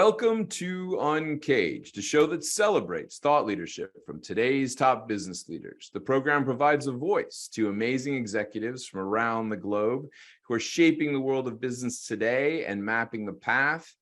Welcome to UNCAGED, a show that celebrates thought leadership from today's top business leaders. The program provides a voice to amazing executives from around the globe who are shaping the world of business today and mapping the path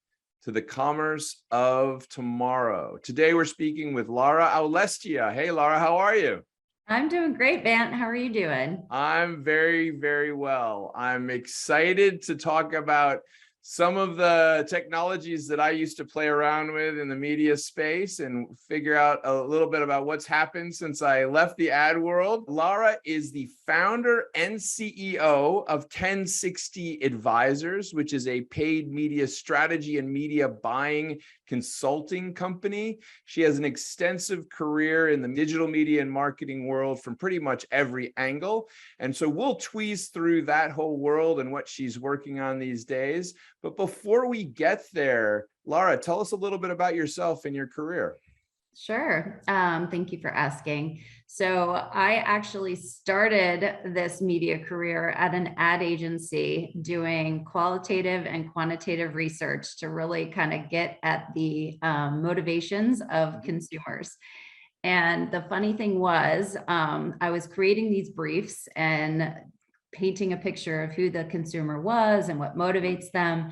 to the commerce of tomorrow. Today, we're speaking with Lara Aulestia. Hey, Lara, how are you? I'm doing great, Bant. How are you doing? I'm very, very well. I'm excited to talk about some of the technologies that I used to play around with in the media space and figure out a little bit about what's happened since I left the ad world. Lara is the founder and CEO of 1060 Advisors, which is a paid media strategy and media buying consulting company. She has an extensive career in the digital media and marketing world from pretty much every angle. And so we'll tweeze through that whole world and what she's working on these days. But before we get there, Lara, tell us a little bit about yourself and your career. Sure. Thank you for asking. So I actually started this media career at an ad agency doing qualitative and quantitative research to really kind of get at the motivations of consumers. And the funny thing was, I was creating these briefs and painting a picture of who the consumer was and what motivates them.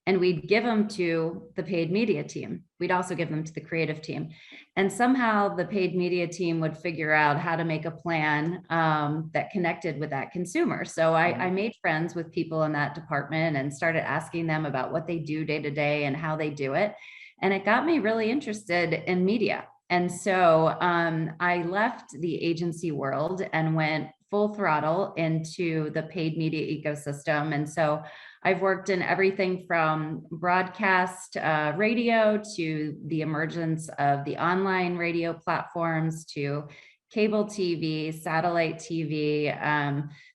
And we'd give them to the paid media team. We'd also give them to the creative team. And somehow the paid media team would figure out how to make a plan that connected with that consumer. So I made friends with people in that department and started asking them about what they do day to day and how they do it. And it got me really interested in media. And so I left the agency world and went full throttle into the paid media ecosystem. And so I've worked in everything from broadcast radio to the emergence of the online radio platforms to cable TV, satellite TV,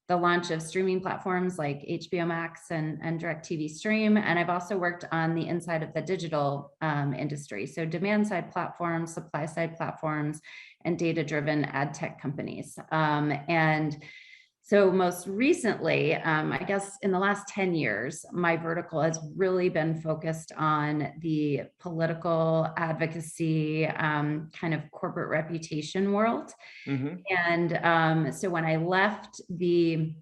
the launch of streaming platforms like HBO Max and DirecTV Stream. And I've also worked on the inside of the digital industry. So demand side platforms, supply side platforms, and data-driven ad tech companies. And so most recently, I guess in the last 10 years, my vertical has really been focused on the political advocacy, kind of corporate reputation world. And so when I left the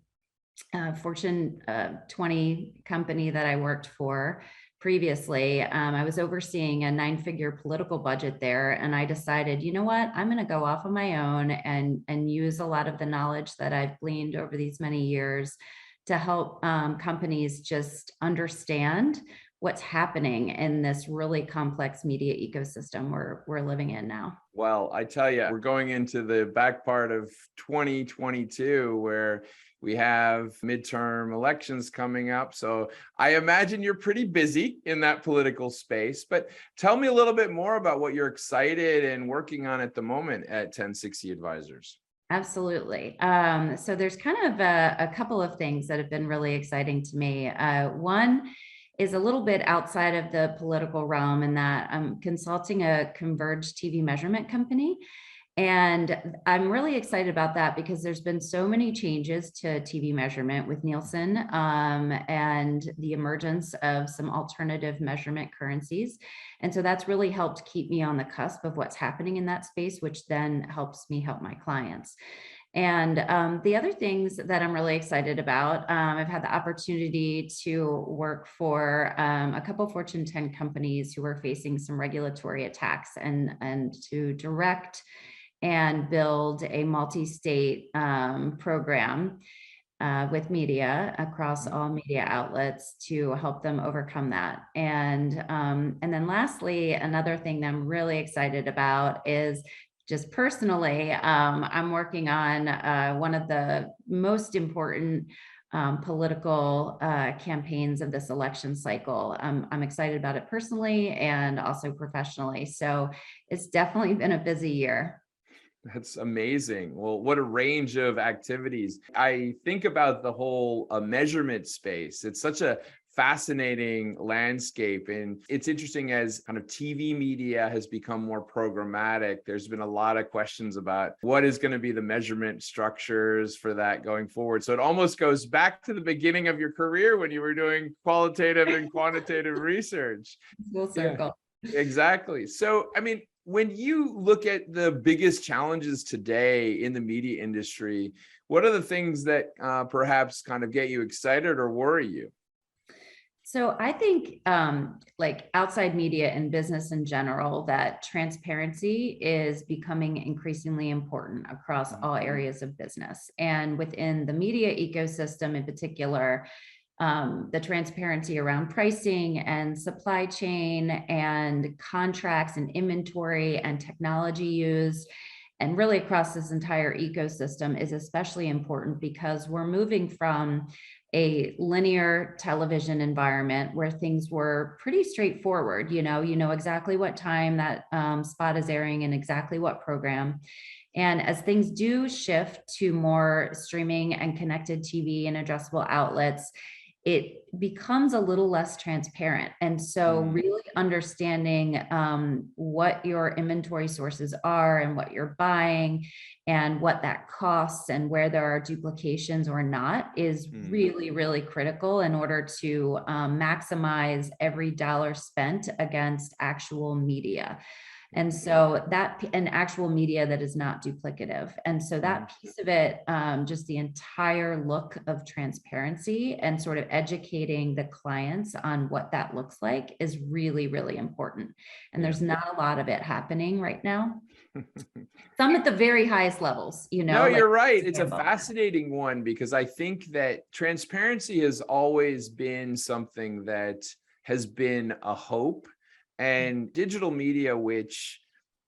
Fortune 20 company that I worked for previously, I was overseeing a 9-figure political budget there. And I decided, you know what, I'm going to go off on my own and use a lot of the knowledge that I've gleaned over these many years to help companies just understand what's happening in this really complex media ecosystem we're living in now. Well, I tell you, we're going into the back part of 2022 where we have midterm elections coming up. So I imagine you're pretty busy in that political space, but tell me a little bit more about what you're excited and working on at the moment at 1060 Advisors. Absolutely. So there's kind of a couple of things that have been really exciting to me. One is a little bit outside of the political realm in that I'm consulting a converged TV measurement company. And I'm really excited about that because there's been so many changes to TV measurement with Nielsen and the emergence of some alternative measurement currencies. And so that's really helped keep me on the cusp of what's happening in that space, which then helps me help my clients. And the other things that I'm really excited about, I've had the opportunity to work for a couple of Fortune 10 companies who are facing some regulatory attacks and to direct and build a multi-state program with media across all media outlets to help them overcome that. And then lastly, another thing that I'm really excited about is just personally, I'm working on one of the most important political campaigns of this election cycle. I'm excited about it personally and also professionally. So it's definitely been a busy year. That's amazing. Well, what a range of activities. I think about the whole measurement space. It's such a fascinating landscape. And it's interesting, as kind of TV media has become more programmatic, there's been a lot of questions about what is going to be the measurement structures for that going forward. So it almost goes back to the beginning of your career when you were doing qualitative and quantitative research. Full circle. Yeah, exactly. So, I mean, when you look at the biggest challenges today in the media industry, what are the things that perhaps kind of get you excited or worry you? So I think like outside media and business in general, that transparency is becoming increasingly important across all areas of business. And within the media ecosystem in particular, the transparency around pricing and supply chain and contracts and inventory and technology used, and really across this entire ecosystem, is especially important because we're moving from a linear television environment where things were pretty straightforward. You know exactly what time that spot is airing and exactly what program. And as things do shift to more streaming and connected TV and addressable outlets, it becomes a little less transparent. And so really understanding what your inventory sources are and what you're buying and what that costs and where there are duplications or not is really, really critical in order to maximize every dollar spent against actual media. And so that, an actual media that is not duplicative. And so that piece of it, just the entire look of transparency and sort of educating the clients on what that looks like is really, really important. And there's not a lot of it happening right now. Some at the very highest levels, No, like, you're right. It's a fascinating one because I think that transparency has always been something that has been a hope. And digital media, which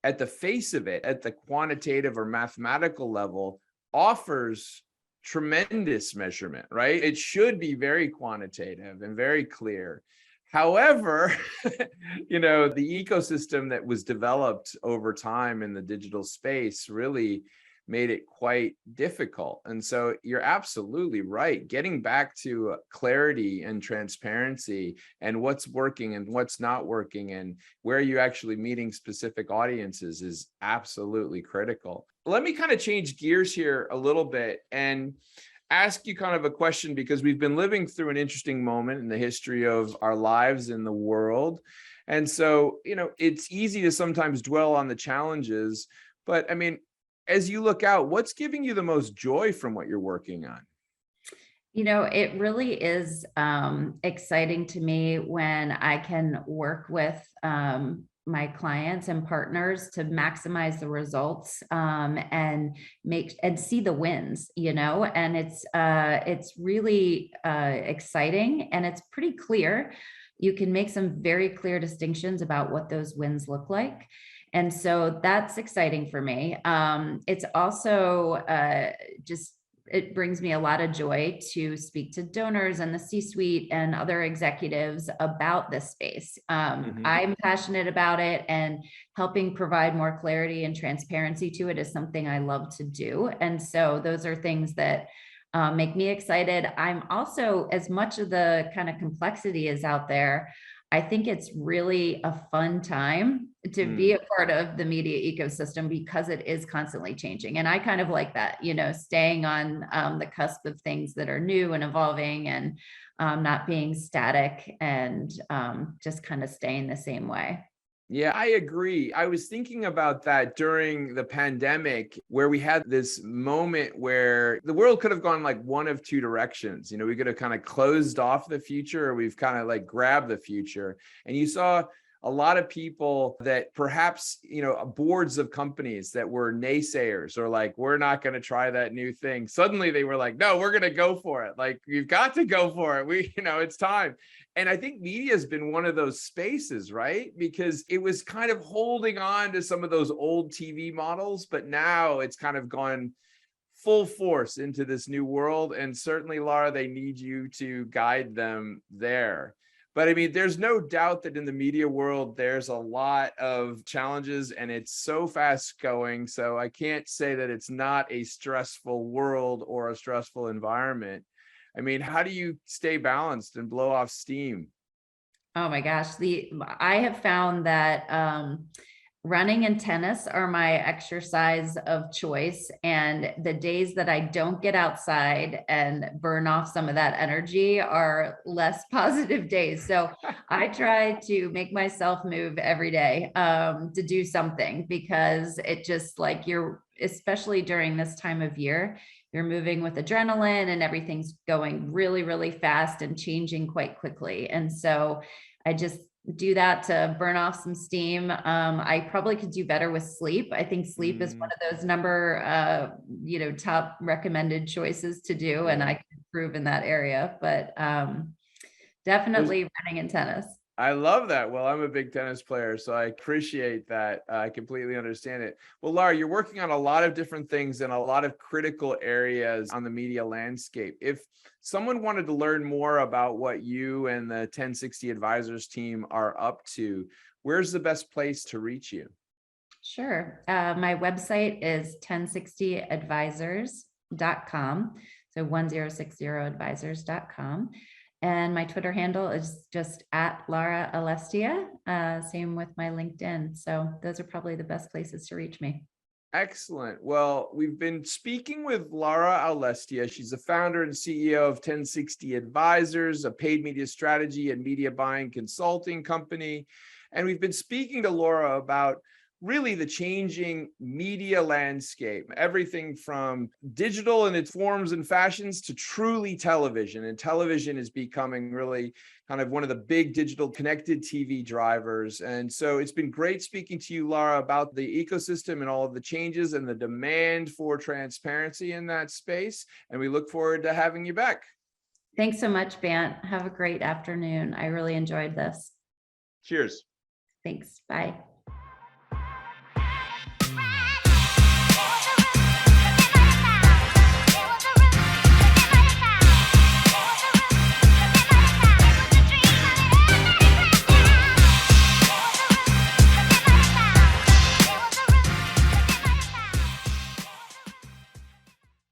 at the face of it, at the quantitative or mathematical level, offers tremendous measurement, right? It should be very quantitative and very clear. However, the ecosystem that was developed over time in the digital space really made it quite difficult. And so you're absolutely right. Getting back to clarity and transparency and what's working and what's not working and where you're actually meeting specific audiences is absolutely critical. Let me kind of change gears here a little bit and ask you kind of a question, because we've been living through an interesting moment in the history of our lives in the world. And so, it's easy to sometimes dwell on the challenges, but I mean, as you look out, what's giving you the most joy from what you're working on? It really is exciting to me when I can work with my clients and partners to maximize the results and see the wins, and it's really exciting, and it's pretty clear. You can make some very clear distinctions about what those wins look like. And so that's exciting for me. It's also it brings me a lot of joy to speak to donors and the C-suite and other executives about this space. I'm passionate about it, and helping provide more clarity and transparency to it is something I love to do. And so those are things that make me excited. I'm also, as much of the kind of complexity is out there, I think it's really a fun time to be a part of the media ecosystem because it is constantly changing. And I kind of like that, staying on the cusp of things that are new and evolving, and not being static, and just kind of staying the same way. Yeah, I agree. I was thinking about that during the pandemic, where we had this moment where the world could have gone like one of two directions. We could have kind of closed off the future, or we've kind of like grabbed the future. And you saw a lot of people that perhaps, boards of companies that were naysayers, or like, we're not going to try that new thing. Suddenly they were like, no, we're going to go for it. Like, you've got to go for it. It's time. And I think media has been one of those spaces, right? Because it was kind of holding on to some of those old TV models, but now it's kind of gone full force into this new world. And certainly, Lara, they need you to guide them there. But I mean, there's no doubt that in the media world, there's a lot of challenges, and it's so fast going. So I can't say that it's not a stressful world or a stressful environment. I mean, how do you stay balanced and blow off steam? Oh my gosh, I have found that running and tennis are my exercise of choice. And the days that I don't get outside and burn off some of that energy are less positive days. So I try to make myself move every day to do something, because it just, like, especially during this time of year, you're moving with adrenaline and everything's going really, really fast and changing quite quickly. And so I just do that to burn off some steam. I probably could do better with sleep. I think sleep is one of those top recommended choices to do, and I can improve in that area, but definitely running and tennis. I love that. Well, I'm a big tennis player, so I appreciate that. I completely understand it. Well, Lara, you're working on a lot of different things in a lot of critical areas on the media landscape. If someone wanted to learn more about what you and the 1060 Advisors team are up to, where's the best place to reach you? Sure. My website is 1060advisors.com. So 1060advisors.com. And my Twitter handle is just at Lara Aulestia. Same with my LinkedIn. So those are probably the best places to reach me. Excellent. Well, we've been speaking with Lara Aulestia. She's the founder and CEO of 1060 Advisors, a paid media strategy and media buying consulting company. And we've been speaking to Lara about really the changing media landscape, everything from digital in its forms and fashions to truly television. And television is becoming really kind of one of the big digital connected TV drivers. And so it's been great speaking to you, Lara, about the ecosystem and all of the changes and the demand for transparency in that space. And we look forward to having you back. Thanks so much, Bant. Have a great afternoon. I really enjoyed this. Cheers. Thanks. Bye.